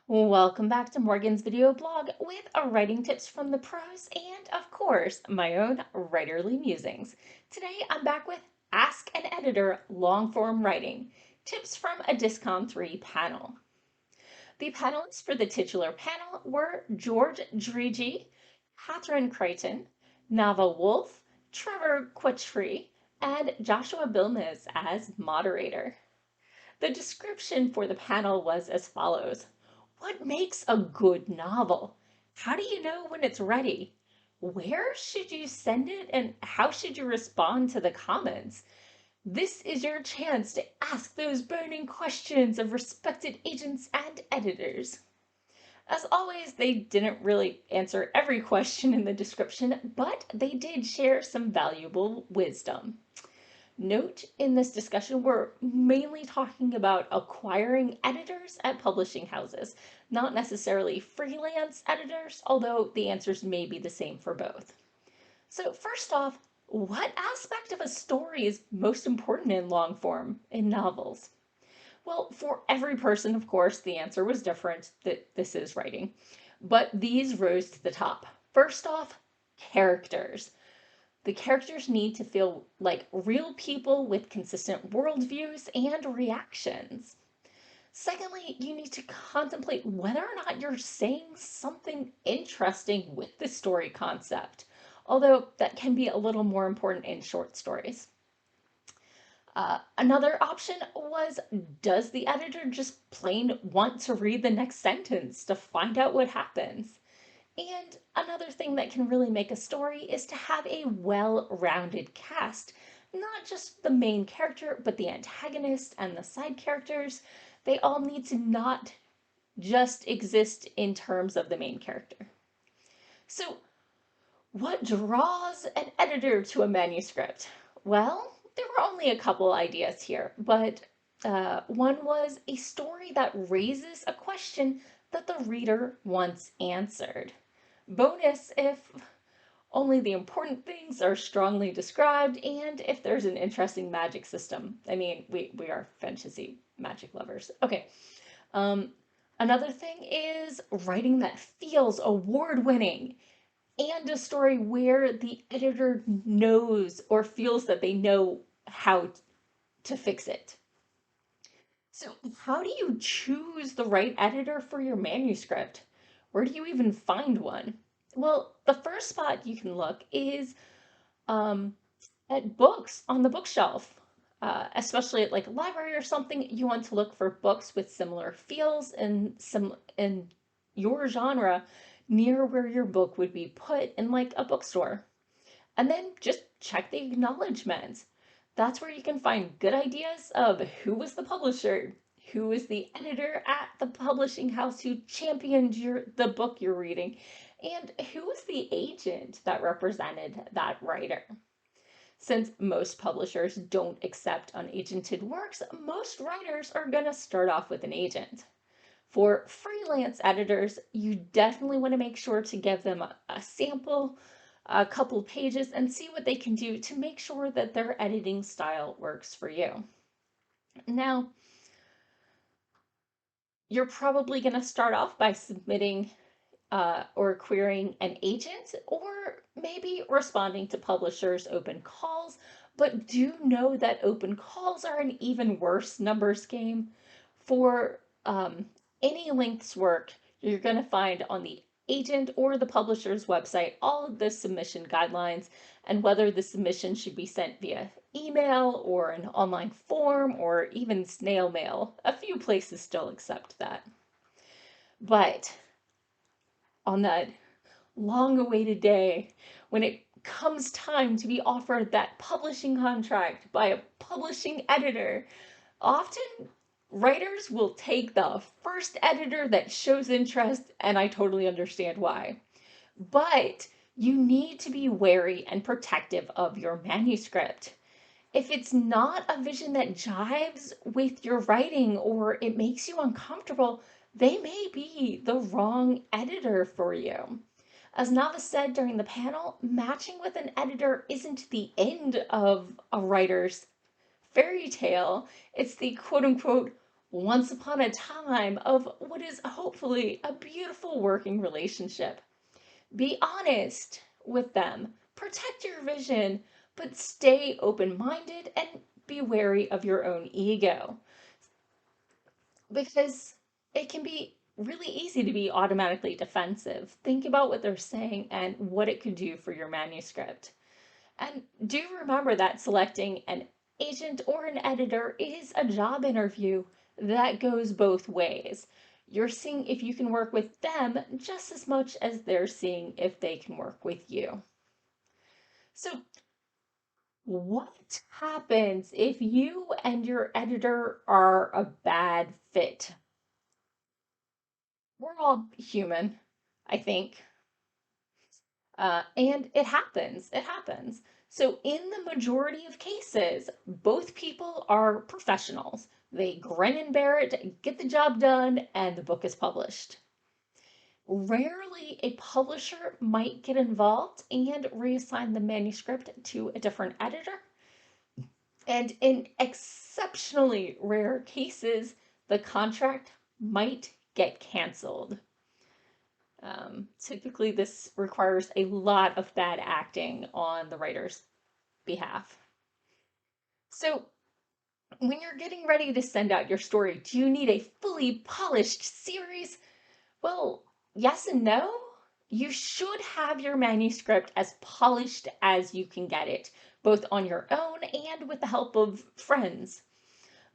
Welcome back to Morgan's video blog with writing tips from the pros and, of course, my own writerly musings. Today I'm back with Ask an Editor Longform Writing, tips from a DisConIII panel. The panelists for the titular panel were George Drigi, Catherine Creighton, Nava Wolf, Trevor Quattree, and Joshua Bilmes as moderator. The description for the panel was as follows. What makes a good novel? How do you know when it's ready? Where should you send it and how should you respond to the comments? This is your chance to ask those burning questions of respected agents and editors. As always, they didn't really answer every question in the description, but they did share some valuable wisdom. Note in this discussion, we're mainly talking about acquiring editors at publishing houses, not necessarily freelance editors, although the answers may be the same for both. So first off, what aspect of a story is most important in long form in novels? Well, for every person, of course, the answer was different, that this is writing, but these rose to the top. First off, characters. The characters need to feel like real people with consistent worldviews and reactions. Secondly, you need to contemplate whether or not you're saying something interesting with the story concept, although that can be a little more important in short stories. Another option was, does the editor just plain want to read the next sentence to find out what happens? And another thing that can really make a story is to have a well-rounded cast. Not just the main character, but the antagonist and the side characters. They all need to not just exist in terms of the main character. So, what draws an editor to a manuscript? Well, there were only a couple ideas here, but one was a story that raises a question that the reader wants answered. Bonus if only the important things are strongly described and if there's an interesting magic system. I mean, we are fantasy magic lovers. Okay. Um, Another thing is writing that feels award-winning and a story where the editor knows or feels that they know how to fix it. So, how do you choose the right editor for your manuscript? Where do you even find one? Well, the first spot you can look is um, at books on the bookshelf. Especially at like a library or something, you want to look for books with similar feels and some in your genre near where your book would be put in like a bookstore. And then just check the acknowledgments. That's where you can find good ideas of who was the publisher, who was the editor at the publishing house who championed the book you're reading, and who was the agent that represented that writer. Since most publishers don't accept unagented works, most writers are going to start off with an agent. For freelance editors, you definitely want to make sure to give them a sample, a couple pages, and see what they can do to make sure that their editing style works for you. Now, you're probably going to start off by submitting or querying an agent, or maybe responding to publishers' open calls. But do know that open calls are an even worse numbers game. For any lengths work, you're going to find on the agent or the publisher's website all of the submission guidelines and whether the submission should be sent via email or an online form or even snail mail. A few places still accept that. But on that long awaited day when it comes time to be offered that publishing contract by a publishing editor, often writers will take the first editor that shows interest, and I totally understand why. But you need to be wary and protective of your manuscript. If it's not a vision that jives with your writing or it makes you uncomfortable, they may be the wrong editor for you. As Nava said during the panel, matching with an editor isn't the end of a writer's fairy tale. It's the quote unquote once upon a time of what is hopefully a beautiful working relationship. Be honest with them, protect your vision, but stay open minded and be wary of your own ego because it can be really easy to be automatically defensive. Think about what they're saying and what it could do for your manuscript. And do remember that selecting an agent or an editor is a job interview that goes both ways. You're seeing if you can work with them just as much as they're seeing if they can work with you. So, what happens if you and your editor are a bad fit? We're all human, I think. And it happens. It happens. So, in the majority of cases, both people are professionals. They grin and bear it, get the job done, and the book is published. Rarely a publisher might get involved and reassign the manuscript to a different editor. And in exceptionally rare cases, the contract might get canceled. Typically, this requires a lot of bad acting on the writer's behalf. So, when you're getting ready to send out your story, do you need a fully polished series? Well, yes and no. You should have your manuscript as polished as you can get it, both on your own and with the help of friends.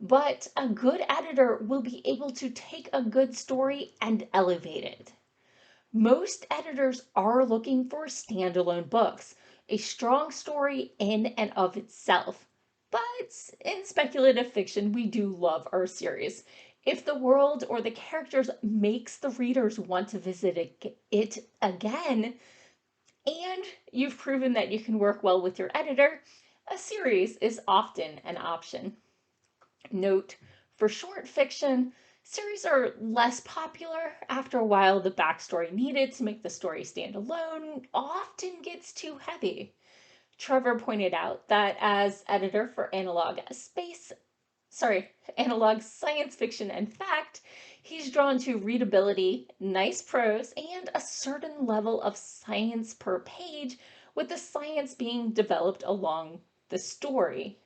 But a good editor will be able to take a good story and elevate it. Most editors are looking for standalone books, a strong story in and of itself. But in speculative fiction, we do love our series. If the world or the characters makes the readers want to visit it again, and you've proven that you can work well with your editor, a series is often an option. Note, for short fiction, series are less popular. After a while, the backstory needed to make the story stand alone often gets too heavy. Trevor pointed out that as editor for analog science fiction and fact, he's drawn to readability, nice prose, and a certain level of science per page, with the science being developed along the story.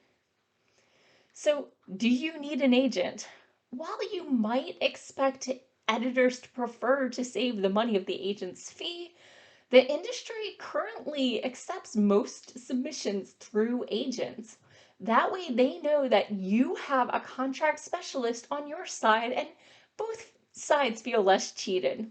So, do you need an agent? While you might expect editors to prefer to save the money of the agent's fee, the industry currently accepts most submissions through agents. That way, they know that you have a contract specialist on your side, and both sides feel less cheated.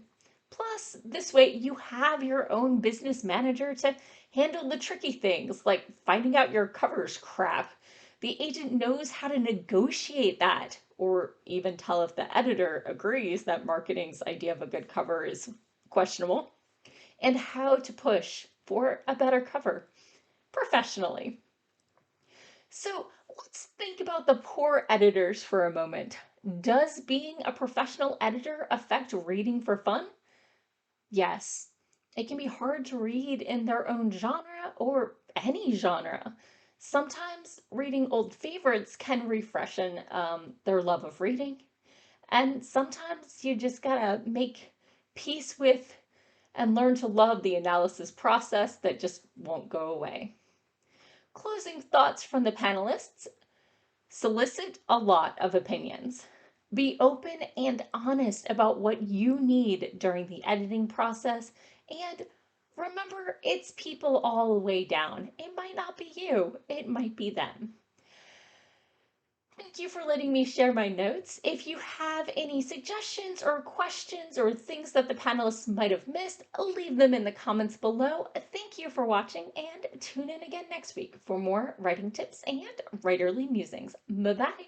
Plus, this way, you have your own business manager to handle the tricky things like finding out your covers crap. The agent knows how to negotiate that, or even tell if the editor agrees that marketing's idea of a good cover is questionable, and how to push for a better cover professionally. So let's think about the poor editors for a moment. Does being a professional editor affect reading for fun? Yes. It can be hard to read in their own genre or any genre. Sometimes reading old favorites can refreshen their love of reading, and sometimes you just gotta make peace with and learn to love the analysis process that just won't go away. Closing thoughts from the panelists: solicit a lot of opinions. Be open and honest about what you need during the editing process. And remember, it's people all the way down. It might not be you, it might be them. Thank you for letting me share my notes. If you have any suggestions or questions or things that the panelists might have missed, leave them in the comments below. Thank you for watching and tune in again next week for more writing tips and writerly musings. Bye bye.